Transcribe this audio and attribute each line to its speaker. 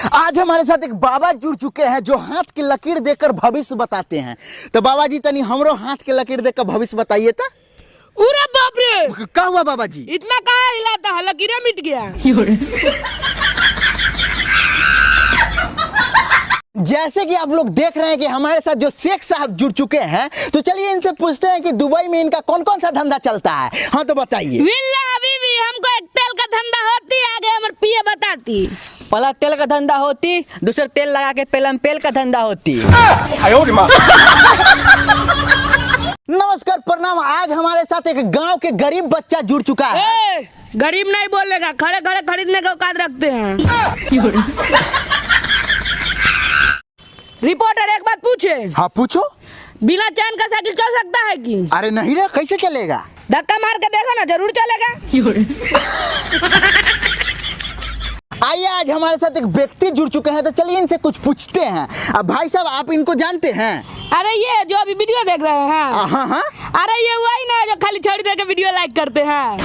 Speaker 1: आज हमारे साथ एक बाबा जुड़ चुके हैं जो हाथ की लकीर देखकर भविष्य बताते हैं। तो बाबा जी तनी हमरो हाथ की लकीर देखकर भविष्य बताइए तो।
Speaker 2: उरे बाप रे,
Speaker 1: क्या हुआ बाबा जी?
Speaker 2: इतना कहाँ हिलाता है, लकीरें मिट गया।
Speaker 1: जैसे कि आप लोग देख रहे हैं कि हमारे साथ जो शेख साहब जुड़ चुके हैं, तो चलिए इनसे पूछते हैं कि दुबई में इनका कौन कौन सा धंधा चलता है। हाँ तो बताइए।
Speaker 2: विल्ला बीवी, हमको एक तेल का धंधा होती, आगे हमारे पिए बताती।
Speaker 3: पहला तेल का धंधा होती, दूसरा तेल लगा के पेलम पेल का धंधा होती।
Speaker 1: नमस्कार प्रणाम। आज हमारे साथ एक गांव के गरीब बच्चा जुड़ चुका है।
Speaker 2: गरीब नहीं बोलेगा, खड़े खड़े खरीदने का औकात रखते हैं। रिपोर्टर एक बात पूछे।
Speaker 1: हाँ पूछो।
Speaker 2: बिना चैन का साइकिल चल सकता है कि?
Speaker 1: अरे नहीं रे, कैसे चलेगा?
Speaker 2: धक्का मार के देखो ना, जरूर चलेगा।
Speaker 1: आइए, आज हमारे साथ एक व्यक्ति जुड़ चुके हैं, तो चलिए इनसे कुछ पूछते हैं। अब भाई साहब, आप इनको जानते हैं?
Speaker 2: अरे ये जो अभी वीडियो देख रहे हैं,
Speaker 1: हाँ हाँ,
Speaker 2: अरे ये वही ना जो खाली छड़ी दे के वीडियो लाइक करते हैं।